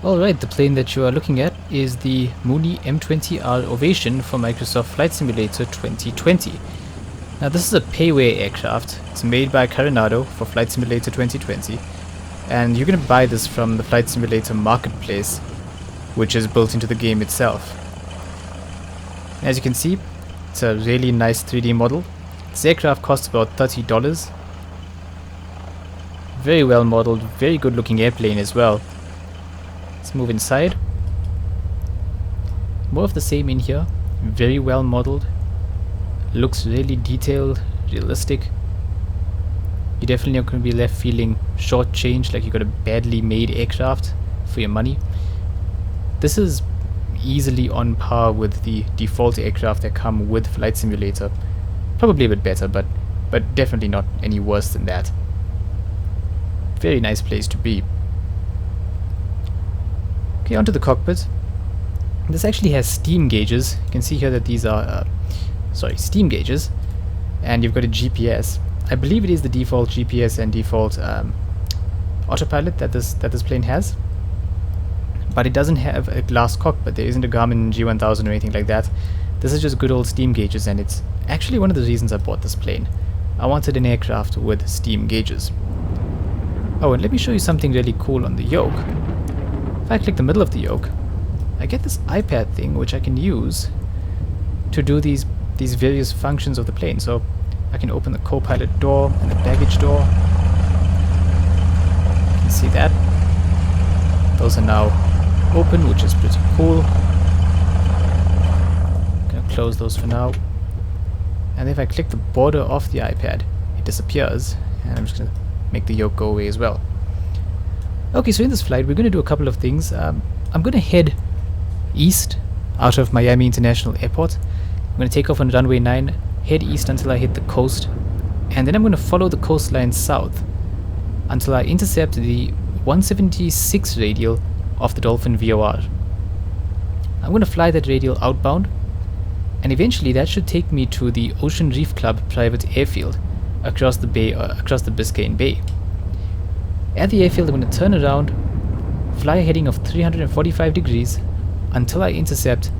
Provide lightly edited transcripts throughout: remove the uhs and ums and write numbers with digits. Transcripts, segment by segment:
Alright, the plane that you are looking at is the Mooney M20R Ovation for Microsoft Flight Simulator 2020. Now this is a payware aircraft. It's made by Carenado for Flight Simulator 2020, and you're going to buy this from the Flight Simulator marketplace, which is built into the game itself. As you can see, it's a really nice 3D model. This aircraft costs about $30. Very well modeled, very good looking airplane as well. Let's move inside. More of the same in here. Very well modeled. Looks really detailed, realistic. You're definitely not going to be left feeling shortchanged, like you got a badly made aircraft for your money. This is easily on par with the default aircraft that come with Flight Simulator. Probably a bit better, but definitely not any worse than that. Very nice place to be. Okay, onto the cockpit. This actually has steam gauges. You can see here that these are steam gauges, and you've got a GPS. I believe it is the default GPS and default autopilot that this plane has, but it doesn't have a glass cockpit. There isn't a Garmin G1000 or anything like that. This is just good old steam gauges, and it's actually one of the reasons I bought this plane. I wanted an aircraft with steam gauges. Oh, and let me show you something really cool on the yoke. If I click the middle of the yoke, I get this iPad thing which I can use to do these various functions of the plane. So I can open the co-pilot door and the baggage door. You can see that. Those are now open, which is pretty cool. I'm gonna close those for now. And if I click the border off the iPad, it disappears, and I'm just gonna make the yoke go away as well. Okay, so in this flight we're going to do a couple of things. I'm going to head east out of Miami International Airport. I'm going to take off on runway 9, head east until I hit the coast, and then I'm going to follow the coastline south until I intercept the 176 radial of the Dolphin VOR. I'm going to fly that radial outbound, and eventually that should take me to the Ocean Reef Club private airfield across the bay, across the Biscayne Bay. At the airfield, I'm going to turn around, fly a heading of 345 degrees until I intercept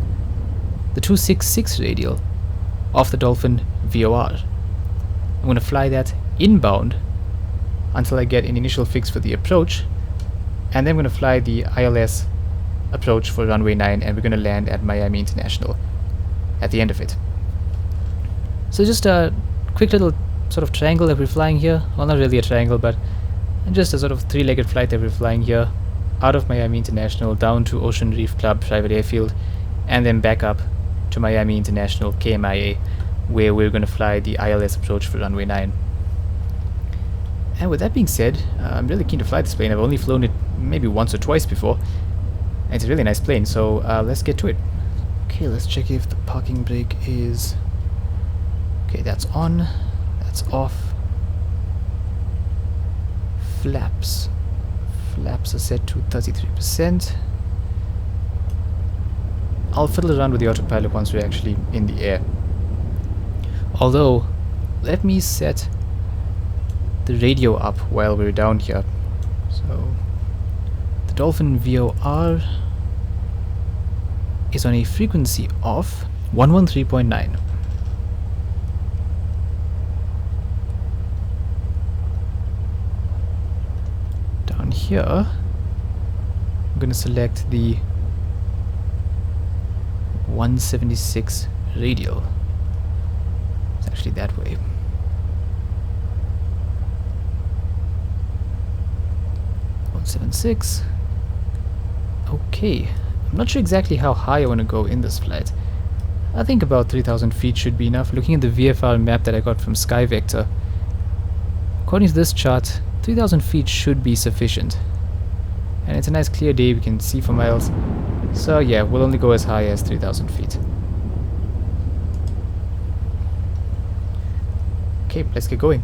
the 266 radial of the Dolphin VOR. I'm going to fly that inbound until I get an initial fix for the approach, and then I'm going to fly the ILS approach for runway 9, and we're going to land at Miami International at the end of it. So just a quick little sort of triangle that we're flying here. Well, not really a triangle, but just a sort of three-legged flight that we're flying here out of Miami International down to Ocean Reef Club private airfield, and then back up to Miami International KMIA, where we're going to fly the ILS approach for runway 9. And with that being said, I'm really keen to fly this plane. I've only flown it maybe once or twice before, and it's a really nice plane, so let's get to it. Okay, let's check if the parking brake is... Okay, that's on, that's off. Flaps are set to 33%. I'll fiddle around with the autopilot once we're actually in the air. Although, let me set the radio up while we're down here. So, the Dolphin VOR is on a frequency of 113.9. Here, I'm going to select the 176 radial. It's actually that way. 176. Okay. I'm not sure exactly how high I want to go in this flight. I think about 3,000 feet should be enough. Looking at the VFR map that I got from SkyVector, according to this chart, 3,000 feet should be sufficient, and it's a nice clear day, we can see for miles, so yeah, we'll only go as high as 3,000 feet. Okay, let's get going.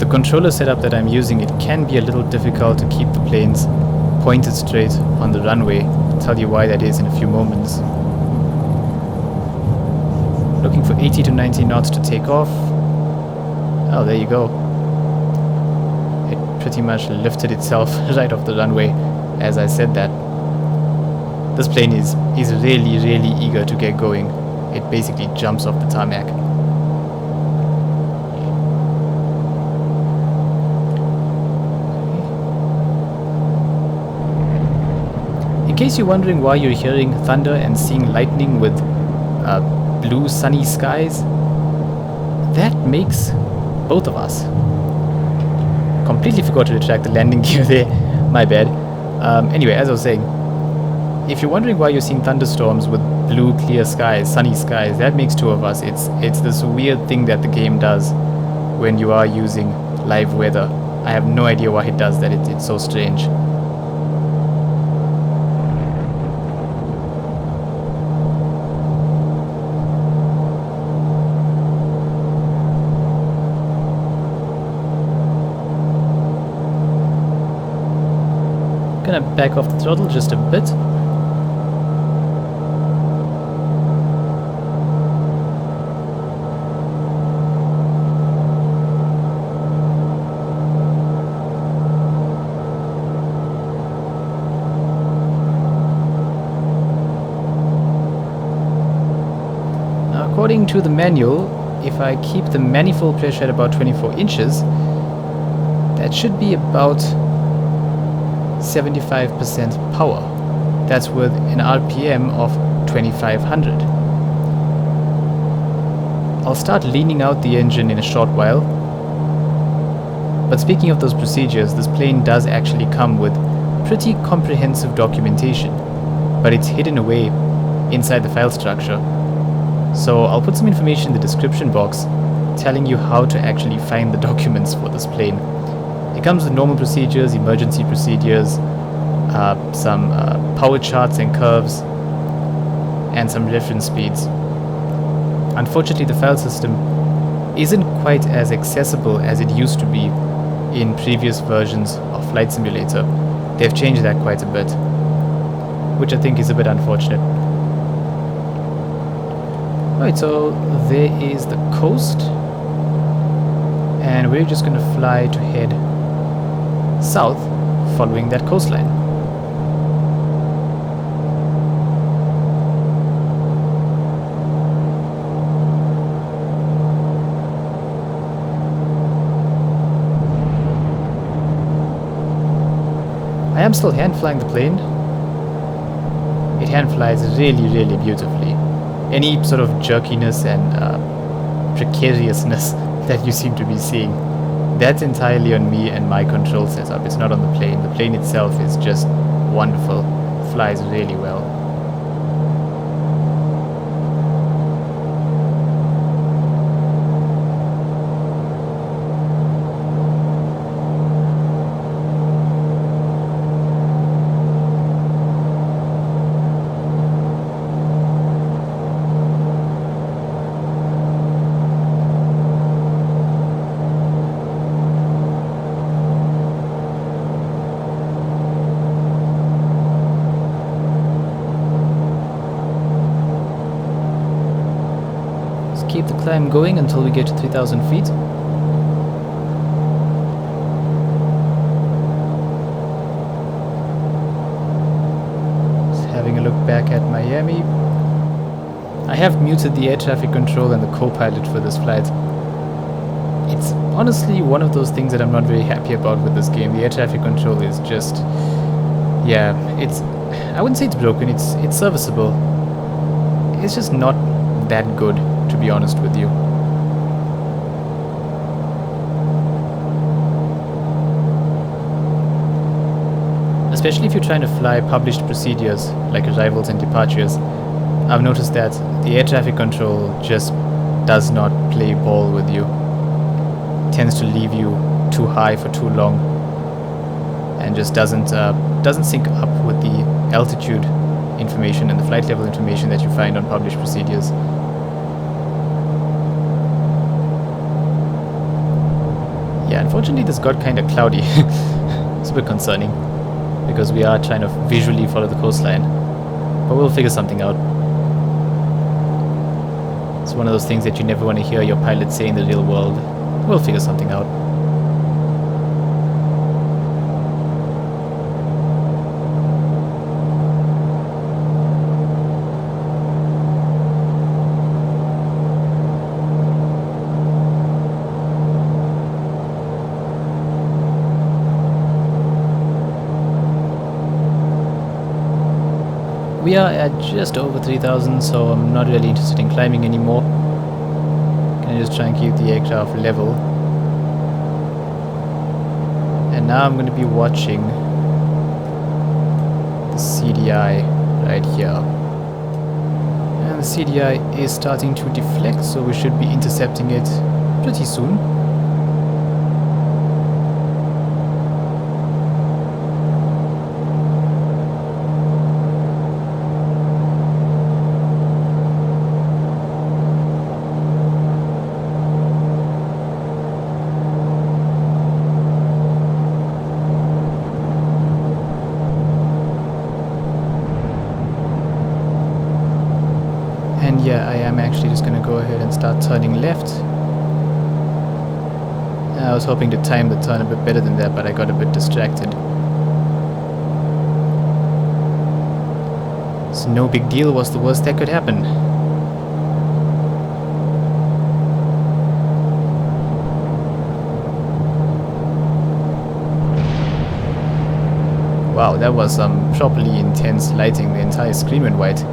the controller setup that I'm using, it can be a little difficult to keep the planes pointed straight on the runway. I'll tell you why that is in a few moments. Looking for 80 to 90 knots to take off. Oh, there you go. It pretty much lifted itself right off the runway as I said that. This plane is really, really eager to get going. It basically jumps off the tarmac. In case you're wondering why you're hearing thunder and seeing lightning with blue sunny skies, that makes both of us. Completely forgot to retract the landing gear there, my bad. Anyway, as I was saying, if you're wondering why you're seeing thunderstorms with blue clear skies, sunny skies, that makes two of us. It's this weird thing that the game does when you are using live weather. I have no idea why it does that. It's so strange. Gonna back off the throttle just a bit. Now, according to the manual, if I keep the manifold pressure at about 24 inches, that should be about 75% power. That's with an RPM of 2500. I'll start leaning out the engine in a short while. But speaking of those procedures, this plane does actually come with pretty comprehensive documentation, but it's hidden away inside the file structure. So I'll put some information in the description box telling you how to actually find the documents for this plane. It comes with normal procedures, emergency procedures, some power charts and curves, and some reference speeds. Unfortunately, the file system isn't quite as accessible as it used to be in previous versions of Flight Simulator. They've changed that quite a bit, which I think is a bit unfortunate. Right, so there is the coast, and we're just going to fly to head south following that coastline. I am still hand flying the plane. It hand flies really, really beautifully. Any sort of jerkiness and precariousness that you seem to be seeing, that's entirely on me and my control setup. It's not on the plane. The plane itself is just wonderful. Flies really well. Keep the climb going until we get to 3,000 feet. Just having a look back at Miami. I have muted the air traffic control and the co-pilot for this flight. It's honestly one of those things that I'm not very happy about with this game. The air traffic control is just... yeah, it's... I wouldn't say it's broken, it's serviceable. It's just not that good, to be honest with you. Especially if you're trying to fly published procedures like arrivals and departures, I've noticed that the air traffic control just does not play ball with you. It tends to leave you too high for too long and just doesn't sync up with the altitude information and the flight level information that you find on published procedures. Yeah, unfortunately this got kind of cloudy. It's a bit concerning, because we are trying to visually follow the coastline. But we'll figure something out. It's one of those things that you never want to hear your pilot say in the real world. We'll figure something out. We are at just over 3000, so I'm not really interested in climbing anymore. Can just try and keep the aircraft level. And now I'm going to be watching the CDI right here. And the CDI is starting to deflect, so we should be intercepting it pretty soon. And yeah, I am actually just going to go ahead and start turning left. I was hoping to time the turn a bit better than that, but I got a bit distracted. So no big deal, was the worst that could happen. Wow, that was some properly intense lighting. The entire screen went white.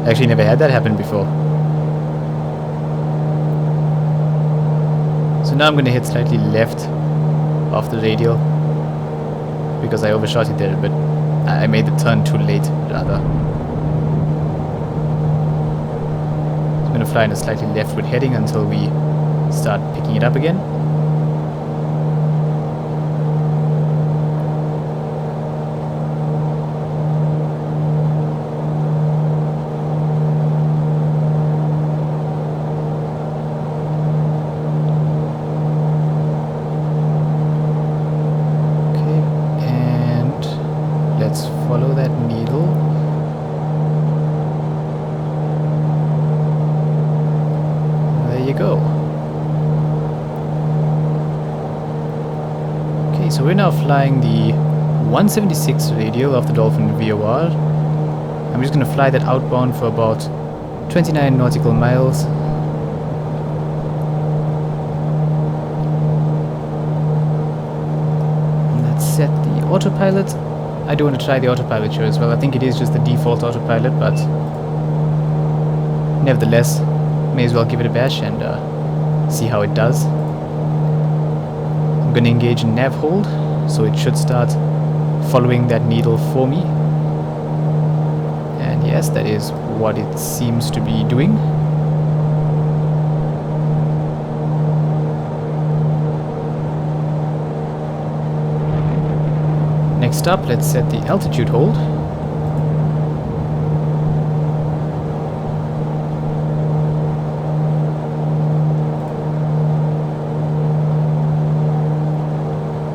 Actually never had that happen before. So now I'm going to hit slightly left off the radial, because I overshot it there a bit. I made the turn too late, rather. So I'm going to fly in a slightly leftward heading until we start picking it up again. Follow that needle. There you go. Okay, so we're now flying the 176 radial of the Dolphin VOR. I'm just going to fly that outbound for about 29 nautical miles. And let's set the autopilot. I do want to try the autopilot here as well. I think it is just the default autopilot, but nevertheless, may as well give it a bash and see how it does. I'm going to engage in nav hold, so it should start following that needle for me. And yes, that is what it seems to be doing. Next up, let's set the altitude hold.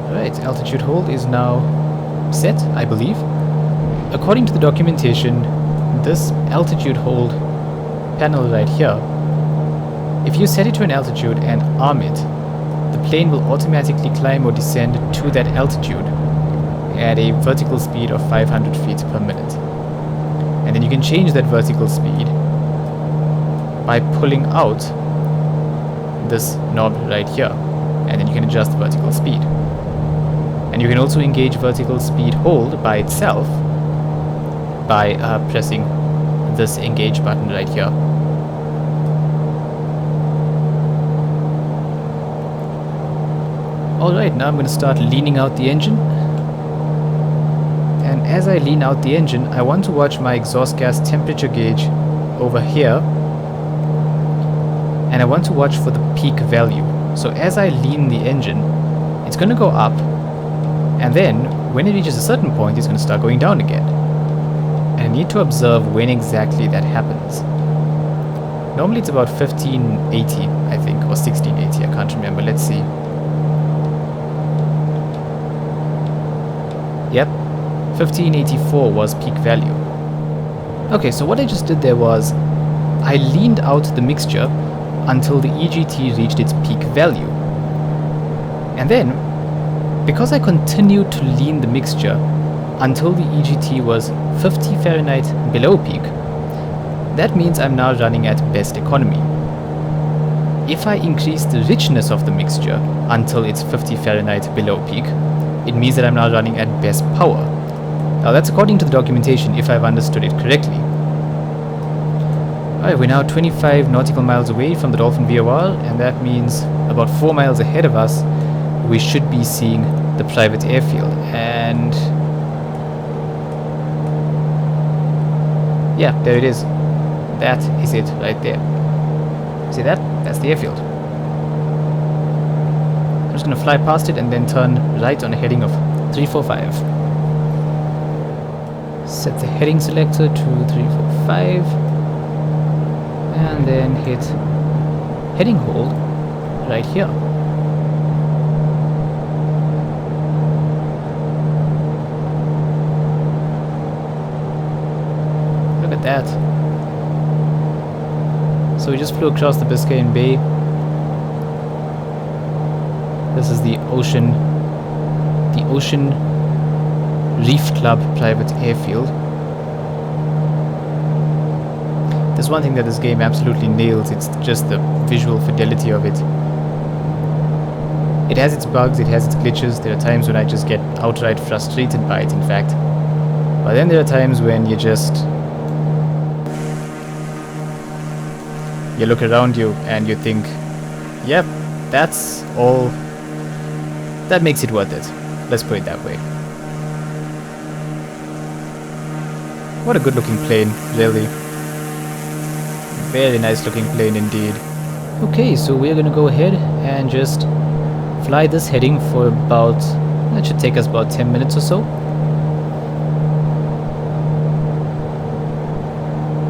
Alright, altitude hold is now set, I believe. According to the documentation, this altitude hold panel right here, if you set it to an altitude and arm it, the plane will automatically climb or descend to that altitude at a vertical speed of 500 feet per minute. And then you can change that vertical speed by pulling out this knob right here, and then you can adjust the vertical speed. And you can also engage vertical speed hold by itself by pressing this engage button right here. Alright, now I'm going to start leaning out the engine. And as I lean out the engine, I want to watch my exhaust gas temperature gauge over here, and I want to watch for the peak value. So as I lean the engine, it's going to go up, and then when it reaches a certain point, it's going to start going down again. And I need to observe when exactly that happens. Normally it's about 1580, I think, or 1680, I can't remember. Let's see. Yep, 1584 was peak value. Okay, so what I just did there was I leaned out the mixture until the EGT reached its peak value. And then, because I continued to lean the mixture until the EGT was 50 Fahrenheit below peak, that means I'm now running at best economy. If I increase the richness of the mixture until it's 50 Fahrenheit below peak, it means that I'm now running at best power. Now that's according to the documentation, if I've understood it correctly. Alright, we're now 25 nautical miles away from the Dolphin VOR, and that means about 4 miles ahead of us we should be seeing the private airfield. And yeah, there it is. That is it right there. See that? That's the airfield. I'm just gonna fly past it and then turn right on a heading of 345. Set the heading selector to 345 and then hit heading hold right here. Look at that. So we just flew across the Biscayne Bay. This is the Ocean Reef Club private airfield. There's one thing that this game absolutely nails, it's just the visual fidelity of it. It has its bugs, it has its glitches. There are times when I just get outright frustrated by it, in fact. But then there are times when you look around you and you think, yep, that's all. That makes it worth it. Let's put it that way. What a good looking plane, really. Very nice looking plane indeed. Okay, so we're gonna go ahead and just fly this heading for about, that should take us about 10 minutes or so.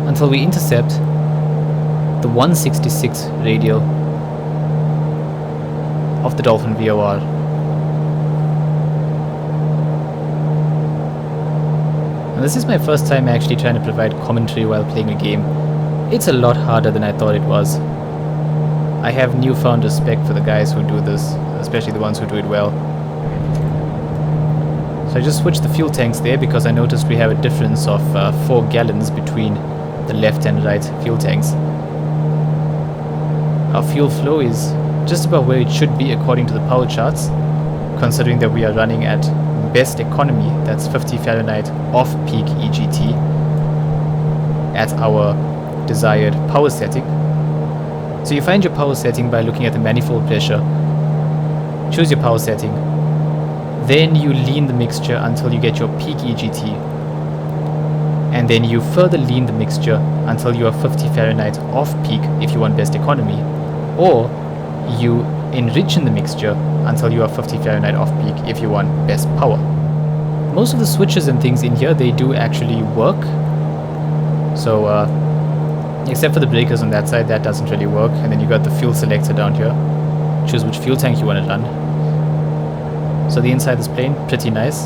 Until we intercept the 166 radial of the Dolphin VOR. And this is my first time actually trying to provide commentary while playing a game. It's a lot harder than I thought it was. I have newfound respect for the guys who do this, especially the ones who do it well. So I just switched the fuel tanks there because I noticed we have a difference of 4 gallons between the left and right fuel tanks. Our fuel flow is just about where it should be according to the power charts, considering that we are running at best economy, that's 50 Fahrenheit off-peak EGT, at our desired power setting. So you find your power setting by looking at the manifold pressure, choose your power setting, then you lean the mixture until you get your peak EGT, and then you further lean the mixture until you are 50 Fahrenheit off-peak if you want best economy, or you enrich in the mixture until you are 50 Fahrenheit off-peak if you want best power. Most of the switches and things in here, they do actually work. So, except for the breakers on that side, that doesn't really work. And then you got the fuel selector down here. Choose which fuel tank you want to run. So the inside of this plane, pretty nice.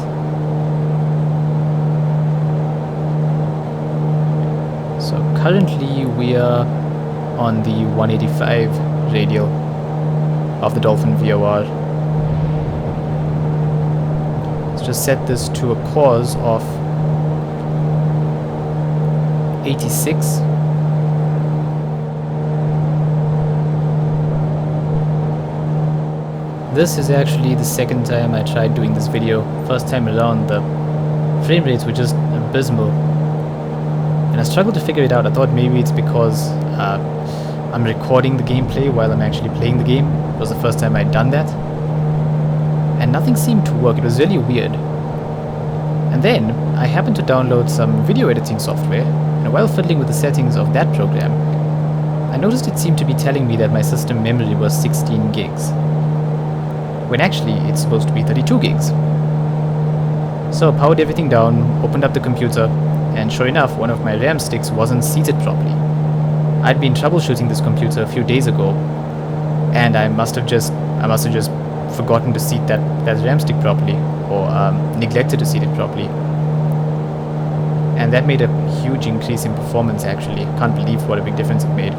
So currently we are on the 185 radial of the Dolphin VOR. Let's just set this to a course of 86. This is actually the second time I tried doing this video. First time around, the frame rates were just abysmal. And I struggled to figure it out. I thought maybe it's because I'm recording the gameplay while I'm actually playing the game. It was the first time I'd done that. And nothing seemed to work. It was really weird. And then I happened to download some video editing software, and while fiddling with the settings of that program, I noticed it seemed to be telling me that my system memory was 16 gigs. When actually it's supposed to be 32 gigs. So I powered everything down, opened up the computer, and sure enough, one of my RAM sticks wasn't seated properly. I'd been troubleshooting this computer a few days ago, and I must have just forgotten to seat that RAM stick properly, or neglected to seat it properly. And that made a huge increase in performance actually. Can't believe what a big difference it made.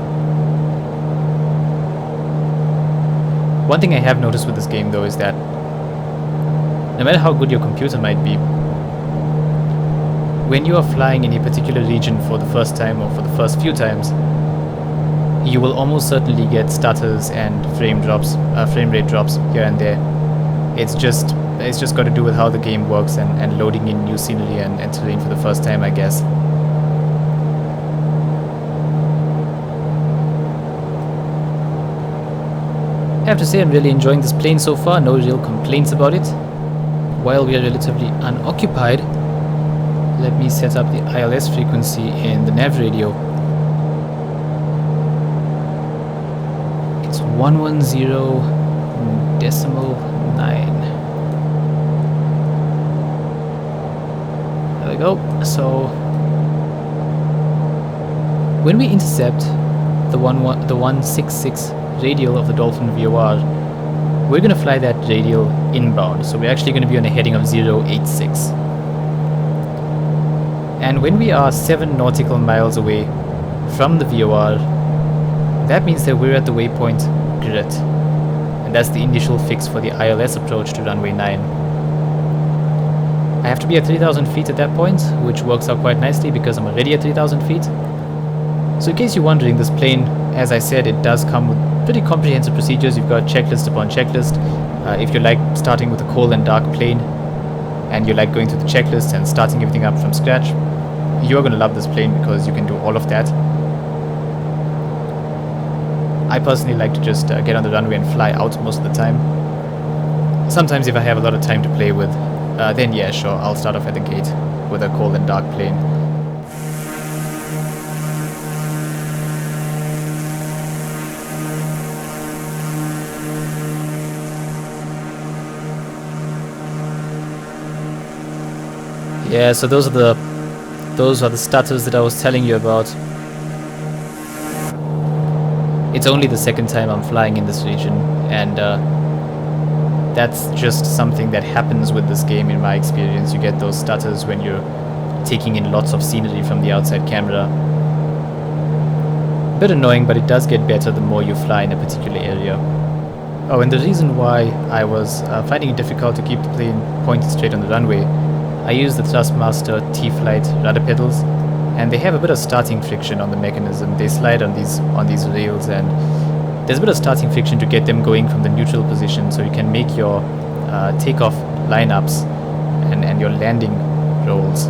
One thing I have noticed with this game though is that no matter how good your computer might be, when you are flying in a particular region for the first time or for the first few times, you will almost certainly get stutters and frame rate drops here and there. It's just got to do with how the game works and loading in new scenery and terrain for the first time, I guess. I have to say I'm really enjoying this plane so far, no real complaints about it. While we are relatively unoccupied, let me set up the ILS frequency in the nav radio. It's 110.9. There we go. So when we intercept the 166 radial of the Dolphin VOR, we're going to fly that radial inbound. So we're actually going to be on a heading of 086. And when we are 7 nautical miles away from the VOR, that means that we're at the waypoint grid. And that's the initial fix for the ILS approach to runway 9. I have to be at 3,000 feet at that point, which works out quite nicely because I'm already at 3,000 feet. So in case you're wondering, this plane, as I said, it does come with pretty comprehensive procedures. You've got checklist upon checklist. If you like starting with a cold and dark plane, and you like going through the checklist and starting everything up from scratch, you're going to love this plane because you can do all of that. I personally like to just get on the runway and fly out most of the time. Sometimes if I have a lot of time to play with, then yeah, sure, I'll start off at the gate with a cold and dark plane. Yeah, so those are the stutters that I was telling you about. It's only the second time I'm flying in this region, and that's just something that happens with this game in my experience. You get those stutters when you're taking in lots of scenery from the outside camera. A bit annoying, but it does get better the more you fly in a particular area. Oh, and the reason why I was finding it difficult to keep the plane pointed straight on the runway, I use the Thrustmaster T-Flight rudder pedals, and they have a bit of starting friction on the mechanism. They slide on these rails, and there's a bit of starting friction to get them going from the neutral position, so you can make your takeoff lineups and your landing rolls,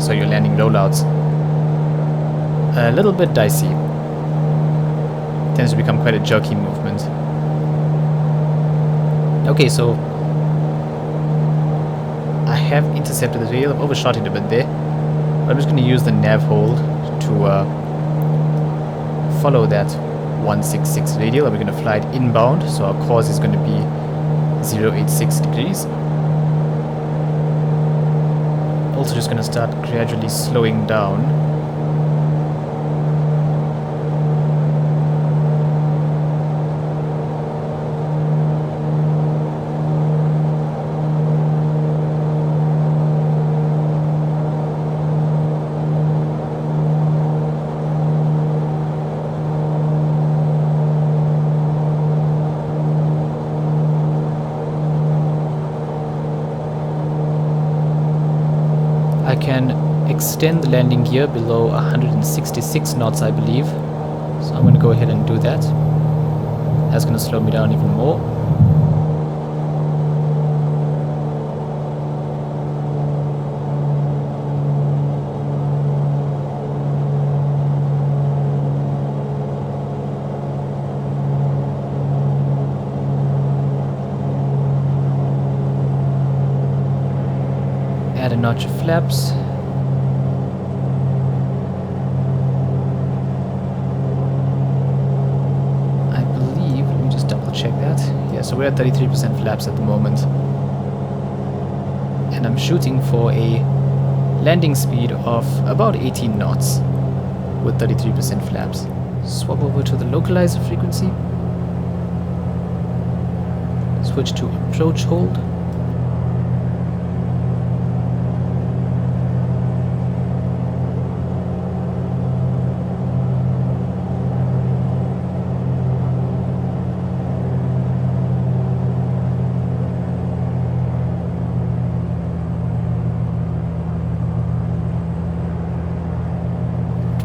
so your landing rollouts, a little bit dicey. Tends to become quite a jerky movement. Okay, so I have intercepted the rail. I've overshot it a bit there, but I'm just going to use the nav hold to follow that 166 radial, and we're going to fly it inbound, so our course is going to be 086 degrees. Also just going to start gradually slowing down. I can extend the landing gear below 166 knots, I believe. So I'm going to go ahead and do that. That's going to slow me down even more. Add a notch of flaps. I believe, let me just double check that. Yeah, so we're at 33% flaps at the moment. And I'm shooting for a landing speed of about 18 knots with 33% flaps. Swap over to the localizer frequency. Switch to approach hold.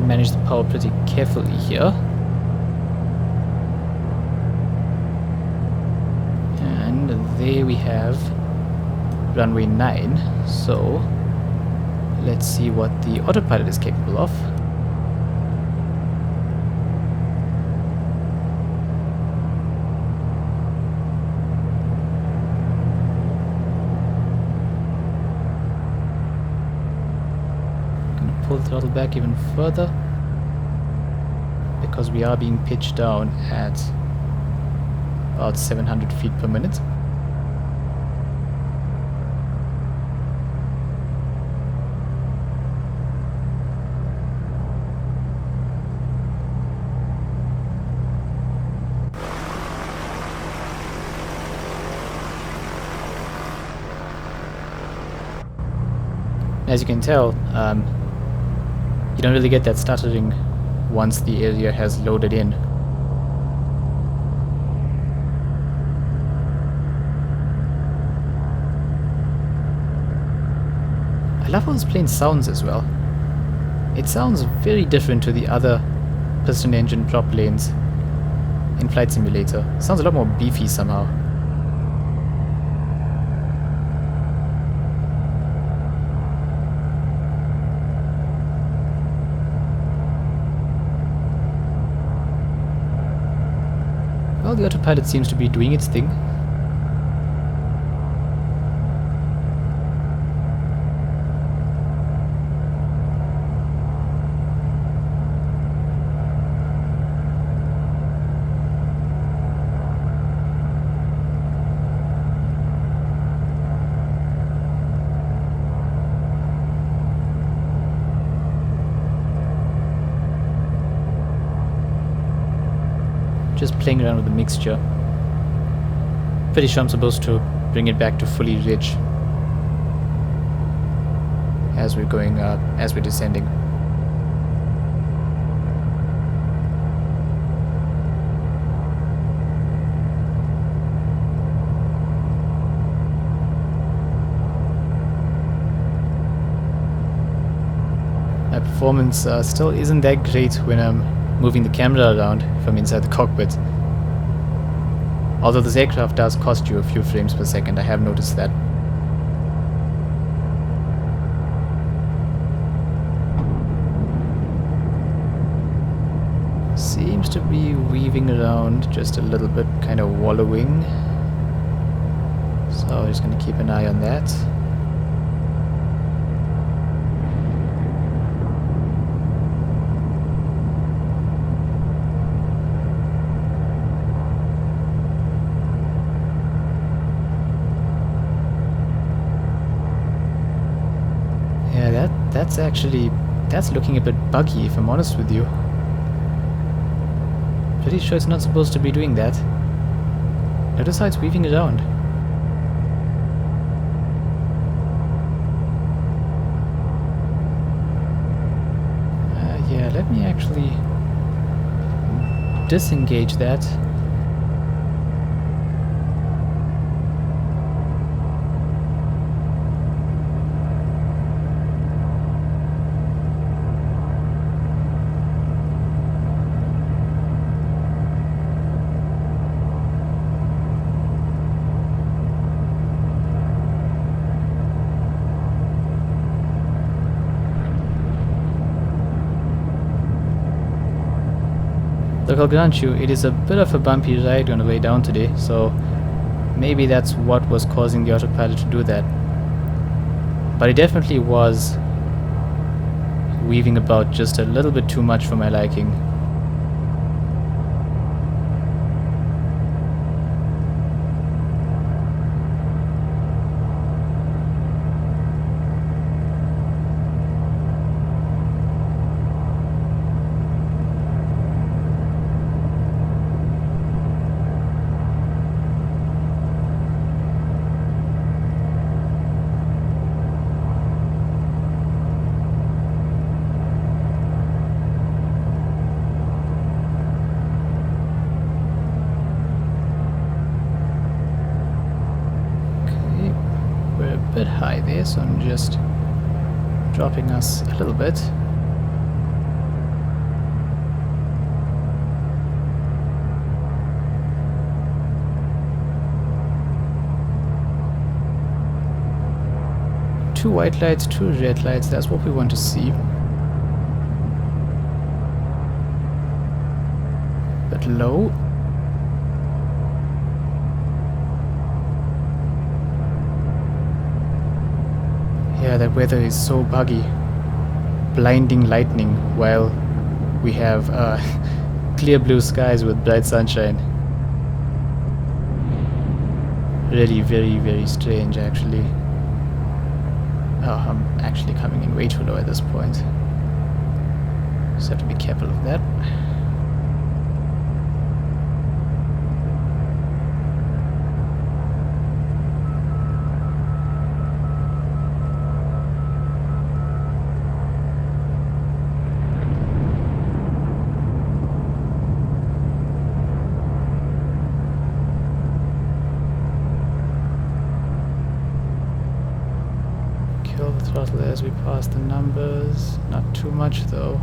Manage the power pretty carefully here. And there we have runway 9. So let's see what the autopilot is capable of. Gonna pull the throttle back even further, because we are being pitched down at about 700 feet per minute. As you can tell, you don't really get that stuttering once the area has loaded in. I love how this plane sounds as well. It sounds very different to the other piston engine prop planes in Flight Simulator. It sounds a lot more beefy somehow. Well, the autopilot seems to be doing its thing. Just playing around with the mixture. Pretty sure I'm supposed to bring it back to fully rich as we're going as we're descending. My performance still isn't that great when I'm moving the camera around from inside the cockpit. Although this aircraft does cost you a few frames per second, I have noticed that. Seems to be weaving around just a little bit, kind of wallowing. So I'm just going to keep an eye on that. That's looking a bit buggy, if I'm honest with you. Pretty sure it's not supposed to be doing that. Notice how it's weaving around. Yeah, let me actually disengage that. Look, I'll grant you, it is a bit of a bumpy ride on the way down today, so maybe that's what was causing the autopilot to do that. But it definitely was weaving about just a little bit too much for my liking. bit high there, so I'm just dropping us a little bit. Two white lights, two red lights, that's what we want to see. But low. Yeah, that weather is so buggy. Blinding lightning while we have clear blue skies with bright sunshine. Really very, very strange actually. Oh, I'm actually coming in way too low at this point. Just have to be careful of that. Kill the throttle as we pass the numbers. Not too much though.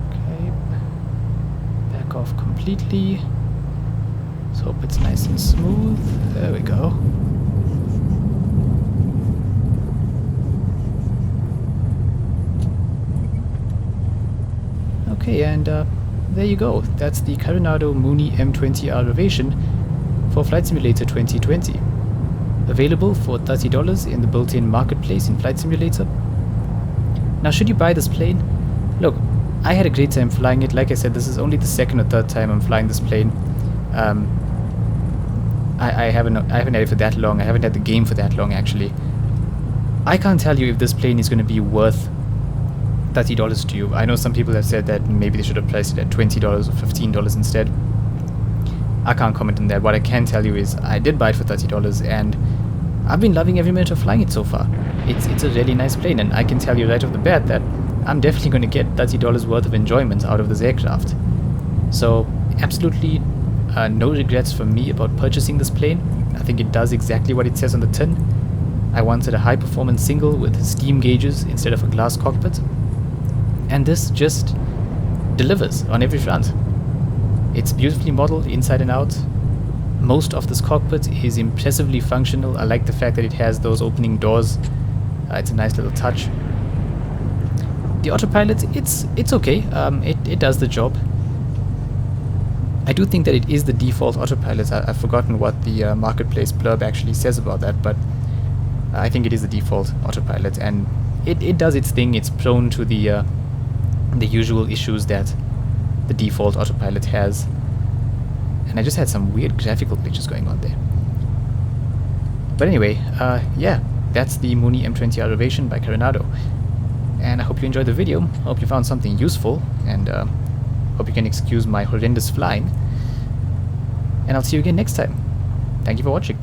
Okay. Back off completely. Let's hope it's nice and smooth. There we go. Okay, and there you go. That's the Carenado Mooney M20R Ovation for Flight Simulator 2020. Available for $30 in the built-in marketplace in Flight Simulator. Now, should you buy this plane? Look, I had a great time flying it. Like I said, this is only the second or third time I'm flying this plane. I haven't had it for that long. I haven't had the game for that long, actually. I can't tell you if this plane is going to be worth $30 to you. I know some people have said that maybe they should have priced it at $20 or $15 instead. I can't comment on that. What I can tell you is I did buy it for $30 and I've been loving every minute of flying it so far. It's a really nice plane, and I can tell you right off the bat that I'm definitely going to get $30 worth of enjoyment out of this aircraft. So absolutely no regrets from me about purchasing this plane. I think it does exactly what it says on the tin. I wanted a high performance single with steam gauges instead of a glass cockpit, and this just delivers on every front. It's beautifully modeled inside and out. Most of this cockpit is impressively functional. I like the fact that it has those opening doors. It's a nice little touch. The autopilot, it's okay. It does the job. I do think that it is the default autopilot. I've forgotten what the marketplace blurb actually says about that, but I think it is the default autopilot, and it does its thing. It's prone to the usual issues that the default autopilot has. And I just had some weird graphical glitches going on there. But anyway, yeah, that's the Mooney M20R Ovation by Carenado. And I hope you enjoyed the video. Hope you found something useful, and hope you can excuse my horrendous flying. And I'll see you again next time. Thank you for watching.